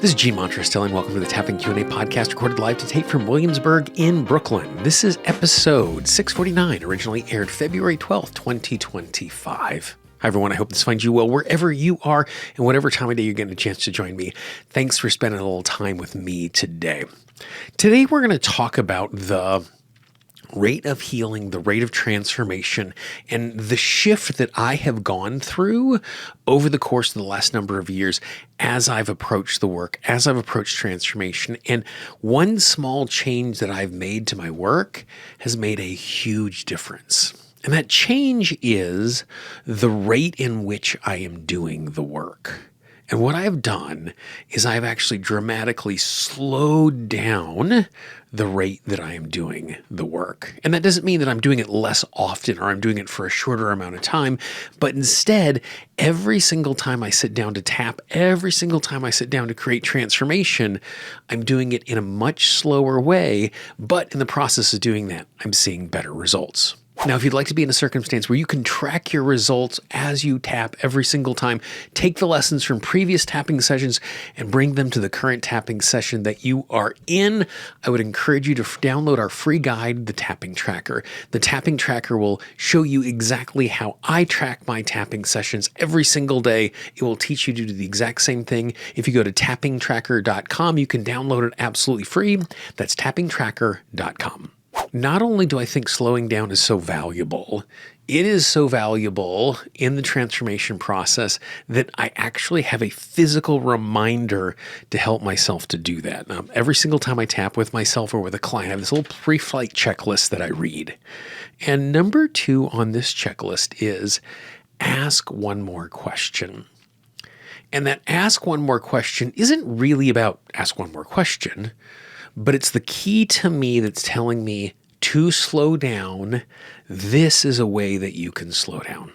This is Monterastelli, and welcome to the Tapping Q&A podcast recorded live to tape from Williamsburg in Brooklyn. This is episode 649, originally aired February 12th, 2025. Hi, everyone. I hope this finds you well wherever you are and whatever time of day you're getting a chance to join me. Thanks for spending a little time with me today. Today, we're going to talk about the rate of healing, the rate of transformation, and the shift that I have gone through over the course of the last number of years as I've approached the work, as I've approached transformation. And one small change that I've made to my work has made a huge difference. And that change is the rate in which I am doing the work. And what I've done is I've actually dramatically slowed down the rate that I am doing the work. And that doesn't mean that I'm doing it less often or I'm doing it for a shorter amount of time, but instead, every single time I sit down to tap, every single time I sit down to create transformation, I'm doing it in a much slower way, but in the process of doing that, I'm seeing better results. Now, if you'd like to be in a circumstance where you can track your results as you tap every single time, take the lessons from previous tapping sessions and bring them to the current tapping session that you are in, I would encourage you to download our free guide, the Tapping Tracker. The Tapping Tracker will show you exactly how I track my tapping sessions every single day. It will teach you to do the exact same thing. If you go to tappingtracker.com, you can download it absolutely free. That's tappingtracker.com. Not only do I think slowing down is so valuable, it is so valuable in the transformation process that I actually have a physical reminder to help myself to do that. Every single time I tap with myself or with a client, I have this little pre-flight checklist that I read. And number 2 on this checklist is ask one more question. And that ask one more question isn't really about ask one more question, but it's the key to me that's telling me to slow down. This is a way that you can slow down.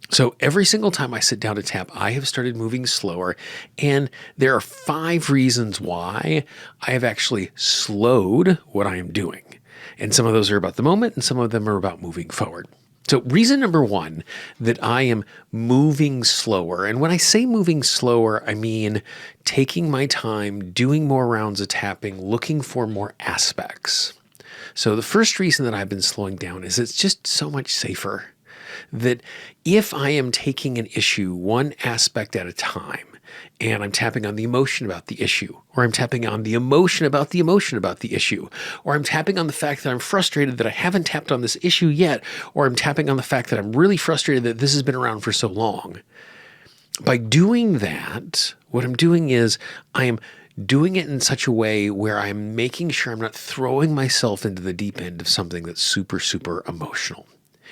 So every single time I sit down to tap, I have started moving slower. And there are 5 reasons why I have actually slowed what I am doing. And some of those are about the moment, and some of them are about moving forward. So reason number 1 that I am moving slower, and when I say moving slower, I mean taking my time, doing more rounds of tapping, looking for more aspects. So the first reason that I've been slowing down is it's just so much safer. That if I am taking an issue one aspect at a time, and I'm tapping on the emotion about the issue, or I'm tapping on the emotion about the emotion about the issue, or I'm tapping on the fact that I'm frustrated that I haven't tapped on this issue yet, or I'm tapping on the fact that I'm really frustrated that this has been around for so long. By doing that, what I'm doing is I am doing it in such a way where I'm making sure I'm not throwing myself into the deep end of something that's super, super emotional.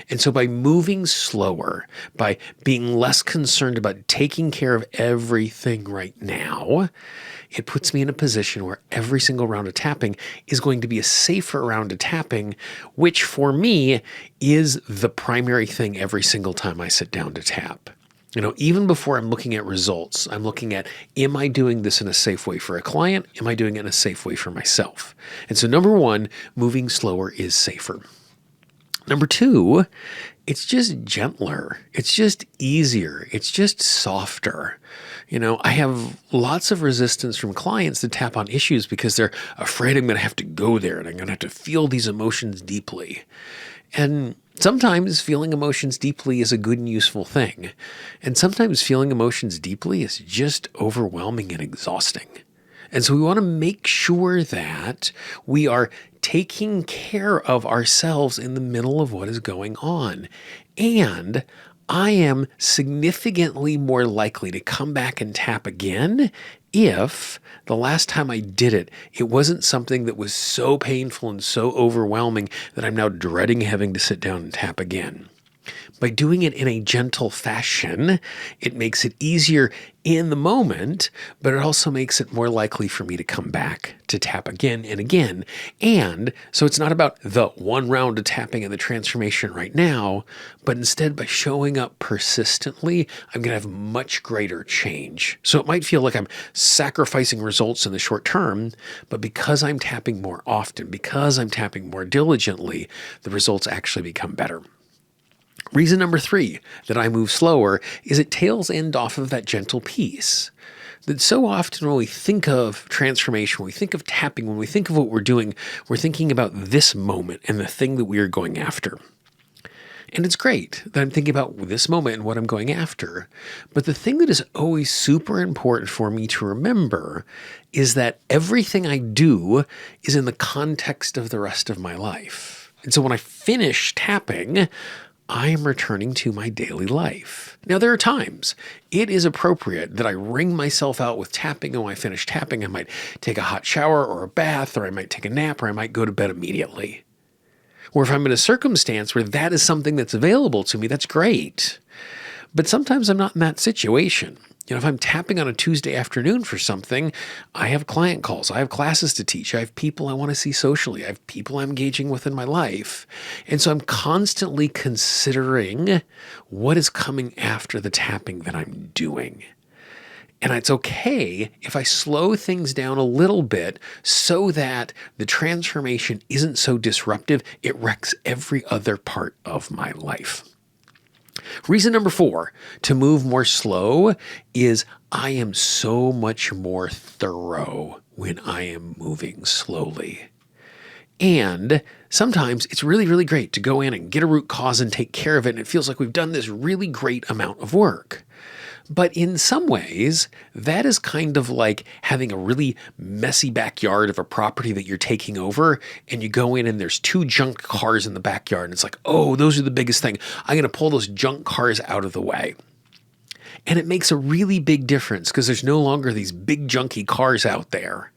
And so by moving slower, by being less concerned about taking care of everything right now, it puts me in a position where every single round of tapping is going to be a safer round of tapping, which for me is the primary thing every single time I sit down to tap. You know, even before I'm looking at results, I'm looking at, am I doing this in a safe way for a client? Am I doing it in a safe way for myself? And so number 1, moving slower is safer. Number 2, it's just gentler. It's just easier. It's just softer. You know, I have lots of resistance from clients to tap on issues because they're afraid I'm going to have to go there and I'm going to have to feel these emotions deeply. And sometimes feeling emotions deeply is a good and useful thing. And sometimes feeling emotions deeply is just overwhelming and exhausting. And so we want to make sure that we are taking care of ourselves in the middle of what is going on. And I am significantly more likely to come back and tap again if the last time I did it, it wasn't something that was so painful and so overwhelming that I'm now dreading having to sit down and tap again. By doing it in a gentle fashion, it makes it easier in the moment, but it also makes it more likely for me to come back to tap again and again. And so it's not about the one round of tapping and the transformation right now, but instead by showing up persistently, I'm going to have much greater change. So it might feel like I'm sacrificing results in the short term, but because I'm tapping more often, because I'm tapping more diligently, the results actually become better. Reason number 3 that I move slower is it tails end off of that gentle peace. That so often when we think of transformation, when we think of tapping, when we think of what we're doing, we're thinking about this moment and the thing that we are going after. And it's great that I'm thinking about this moment and what I'm going after. But the thing that is always super important for me to remember is that everything I do is in the context of the rest of my life. And so when I finish tapping, I am returning to my daily life. Now, there are times it is appropriate that I wring myself out with tapping, and when I finish tapping, I might take a hot shower or a bath, or I might take a nap, or I might go to bed immediately. Or if I'm in a circumstance where that is something that's available to me, that's great. But sometimes I'm not in that situation. If I'm tapping on a Tuesday afternoon for something, I have client calls, I have classes to teach, I have people I want to see socially, I have people I'm engaging with in my life. And so I'm constantly considering what is coming after the tapping that I'm doing. And it's okay if I slow things down a little bit so that the transformation isn't so disruptive, it wrecks every other part of my life. Reason number 4 to move more slow is I am so much more thorough when I am moving slowly. And sometimes it's really, really great to go in and get a root cause and take care of it. And it feels like we've done this really great amount of work. But in some ways, that is kind of like having a really messy backyard of a property that you're taking over, and you go in and there's 2 junk cars in the backyard, and it's like, oh, those are the biggest thing. I'm going to pull those junk cars out of the way. And it makes a really big difference because there's no longer these big junky cars out there.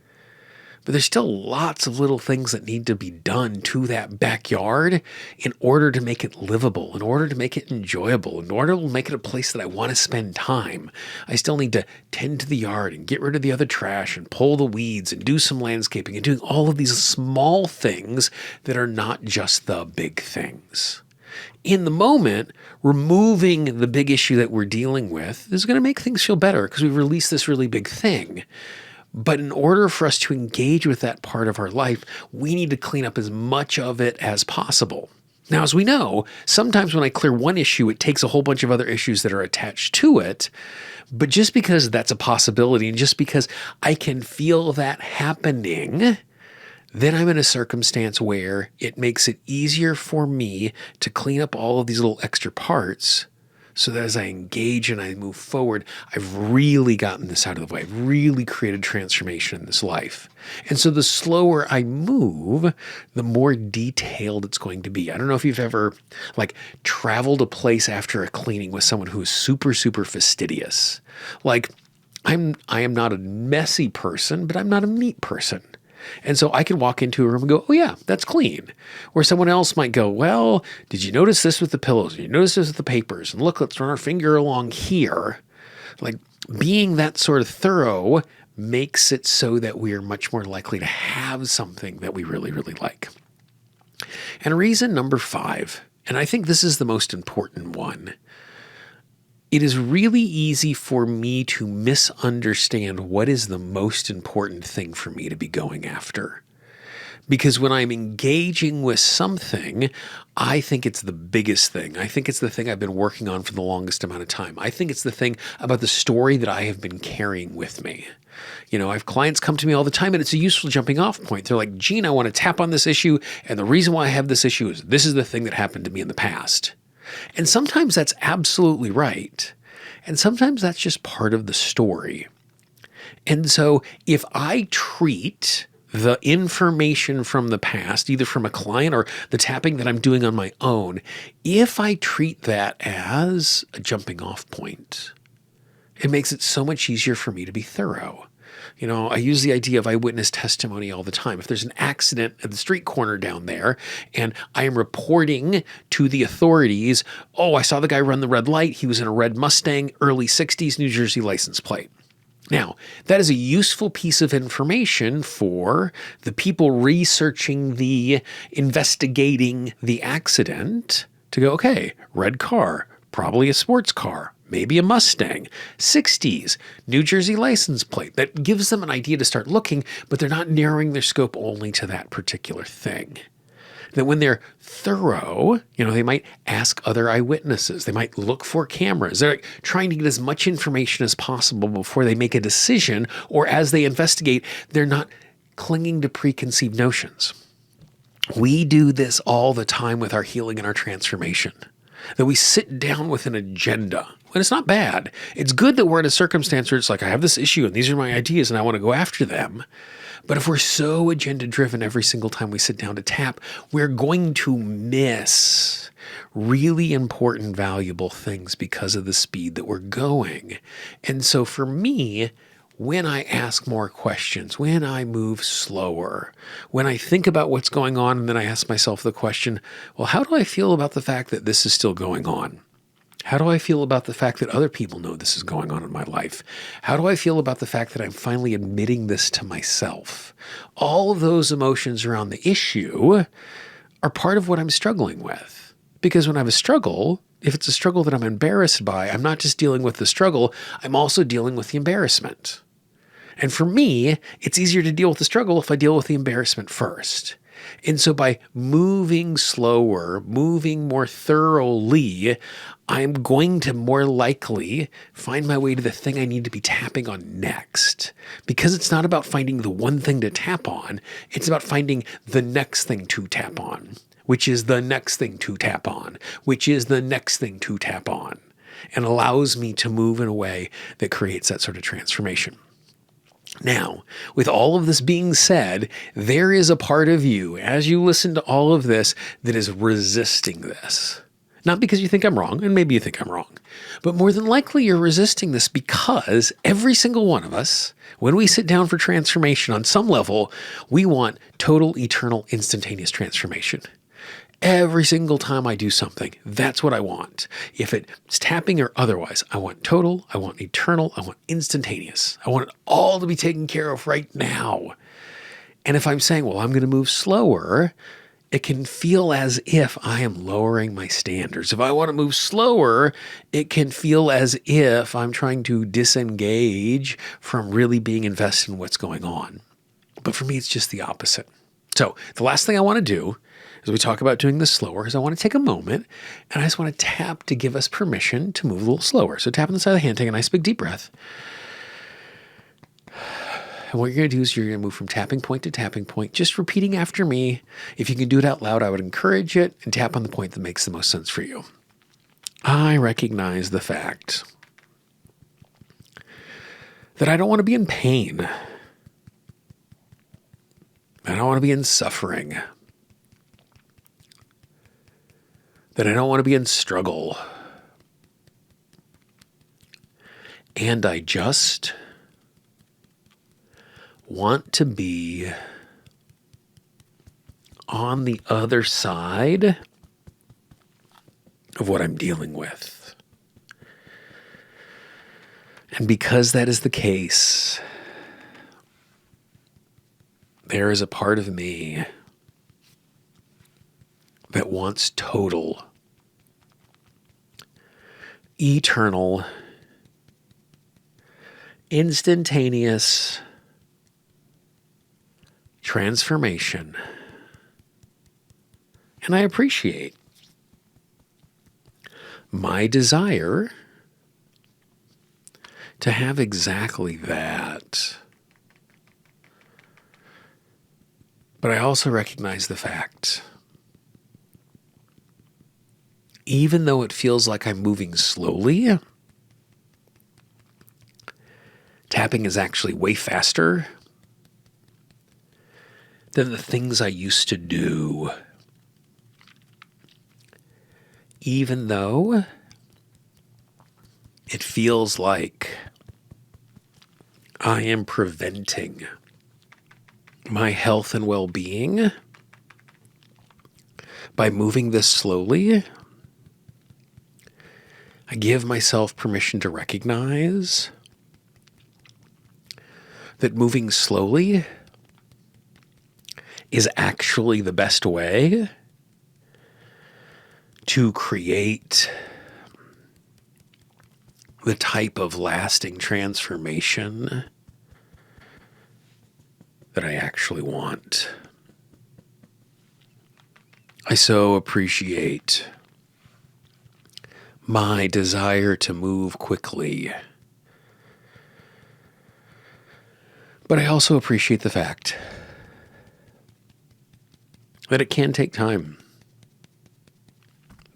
But there's still lots of little things that need to be done to that backyard in order to make it livable, in order to make it enjoyable, in order to make it a place that I want to spend time. I still need to tend to the yard and get rid of the other trash and pull the weeds and do some landscaping and doing all of these small things that are not just the big things. In the moment, removing the big issue that we're dealing with is going to make things feel better because we've released this really big thing. But in order for us to engage with that part of our life, we need to clean up as much of it as possible. Now, as we know, sometimes when I clear one issue, it takes a whole bunch of other issues that are attached to it. But just because that's a possibility and just because I can feel that happening, then I'm in a circumstance where it makes it easier for me to clean up all of these little extra parts so that as I engage and I move forward, I've really gotten this out of the way. I've really created transformation in this life. And so the slower I move, the more detailed it's going to be. I don't know if you've ever traveled a place after a cleaning with someone who's super, super fastidious. I am not a messy person, but I'm not a neat person. And so I can walk into a room and go, oh yeah, that's clean. Or someone else might go, well, did you notice this with the pillows? Did you notice this with the papers? And look, let's run our finger along here. Being that sort of thorough makes it so that we are much more likely to have something that we really, really like. And reason number 5, and I think this is the most important one, it is really easy for me to misunderstand what is the most important thing for me to be going after. Because when I'm engaging with something, I think it's the biggest thing. I think it's the thing I've been working on for the longest amount of time. I think it's the thing about the story that I have been carrying with me. I have clients come to me all the time, and it's a useful jumping off point. They're like, Gene, I want to tap on this issue, and the reason why I have this issue is this is the thing that happened to me in the past. And sometimes that's absolutely right. And sometimes that's just part of the story. And so if I treat the information from the past, either from a client or the tapping that I'm doing on my own, if I treat that as a jumping off point, it makes it so much easier for me to be thorough. I use the idea of eyewitness testimony all the time. If there's an accident at the street corner down there and I am reporting to the authorities, oh, I saw the guy run the red light. He was in a red Mustang, early 60s, New Jersey license plate. Now, that is a useful piece of information for the people investigating the accident to go, okay, red car, probably a sports car. Maybe a Mustang, 60s, New Jersey license plate. That gives them an idea to start looking, but they're not narrowing their scope only to that particular thing. That when they're thorough, they might ask other eyewitnesses. They might look for cameras. They're trying to get as much information as possible before they make a decision, or as they investigate, they're not clinging to preconceived notions. We do this all the time with our healing and our transformation. That we sit down with an agenda. And it's not bad. It's good that we're in a circumstance where it's like, I have this issue and these are my ideas and I want to go after them. But if we're so agenda driven every single time we sit down to tap, we're going to miss really important, valuable things because of the speed that we're going. And so for me, when I ask more questions, when I move slower, when I think about what's going on, and then I ask myself the question, well, how do I feel about the fact that this is still going on? How do I feel about the fact that other people know this is going on in my life? How do I feel about the fact that I'm finally admitting this to myself? All of those emotions around the issue are part of what I'm struggling with. Because when I have a struggle, if it's a struggle that I'm embarrassed by, I'm not just dealing with the struggle, I'm also dealing with the embarrassment. And for me, it's easier to deal with the struggle if I deal with the embarrassment first. And so by moving slower, moving more thoroughly, I'm going to more likely find my way to the thing I need to be tapping on next. Because it's not about finding the one thing to tap on, it's about finding the next thing to tap on, which is the next thing to tap on, which is the next thing to tap on, and allows me to move in a way that creates that sort of transformation. Now, with all of this being said, there is a part of you, as you listen to all of this, that is resisting this. Not because you think I'm wrong, and maybe you think I'm wrong, but more than likely you're resisting this because every single one of us, when we sit down for transformation on some level, we want total, eternal, instantaneous transformation. Every single time I do something, that's what I want. If it's tapping or otherwise, I want total, I want eternal, I want instantaneous. I want it all to be taken care of right now. And if I'm saying, well, I'm going to move slower, it can feel as if I am lowering my standards. If I want to move slower, it can feel as if I'm trying to disengage from really being invested in what's going on. But for me, it's just the opposite. So the last thing I want to do as we talk about doing this slower is I want to take a moment and I just want to tap to give us permission to move a little slower. So tap on the side of the hand, take a nice big deep breath. And what you're going to do is you're going to move from tapping point to tapping point, just repeating after me. If you can do it out loud, I would encourage it, and tap on the point that makes the most sense for you. I recognize the fact that I don't want to be in pain. I don't want to be in suffering. That I don't want to be in struggle. And I just want to be on the other side of what I'm dealing with. And because that is the case, there is a part of me that wants total, eternal, instantaneous transformation. And I appreciate my desire to have exactly that. But I also recognize the fact, even though it feels like I'm moving slowly, tapping is actually way faster than the things I used to do. Even though it feels like I am preventing my health and well-being by moving this slowly, I give myself permission to recognize that moving slowly is actually the best way to create the type of lasting transformation that I actually want. I so appreciate my desire to move quickly. But I also appreciate the fact that it can take time,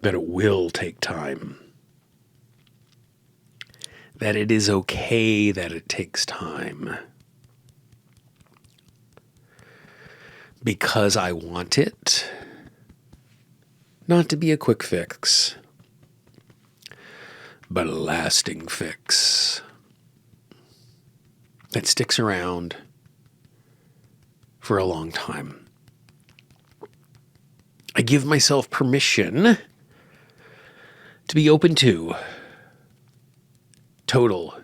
that it will take time, that it is okay that it takes time. Because I want it not to be a quick fix, but a lasting fix that sticks around for a long time. I give myself permission to be open to total,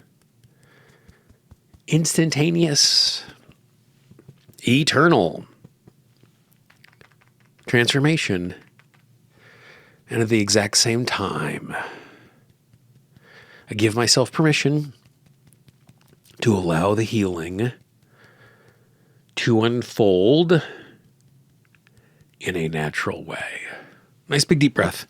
instantaneous, eternal transformation, and at the exact same time, I give myself permission to allow the healing to unfold in a natural way. Nice big deep breath.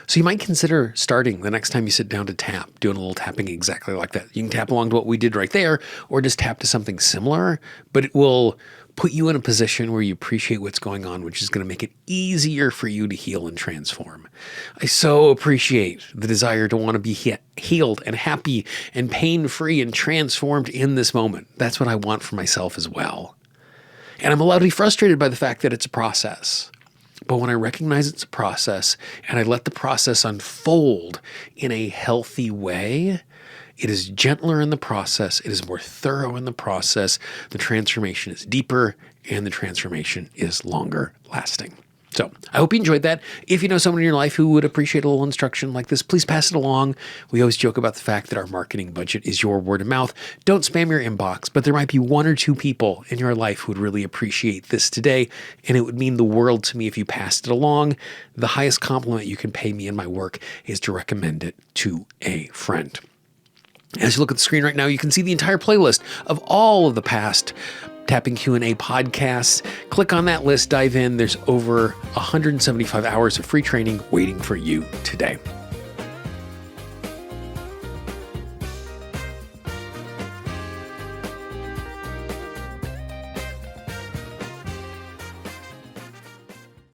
So you might consider starting the next time you sit down to tap, doing a little tapping exactly like that. You can tap along to what we did right there, or just tap to something similar, but it will put you in a position where you appreciate what's going on, which is going to make it easier for you to heal and transform. I so appreciate the desire to want to be healed and happy and pain-free and transformed in this moment. That's what I want for myself as well. And I'm allowed to be frustrated by the fact that it's a process. But when I recognize it's a process and I let the process unfold in a healthy way, it is gentler in the process. It is more thorough in the process. The transformation is deeper and the transformation is longer lasting. So I hope you enjoyed that. If you know someone in your life who would appreciate a little instruction like this, please pass it along. We always joke about the fact that our marketing budget is your word of mouth. Don't spam your inbox, but there might be one or two people in your life who would really appreciate this today, and it would mean the world to me if you passed it along. The highest compliment you can pay me in my work is to recommend it to a friend. As you look at the screen right now, you can see the entire playlist of all of the past Tapping Q&A podcasts. Click on that list, dive in. There's over 175 hours of free training waiting for you today.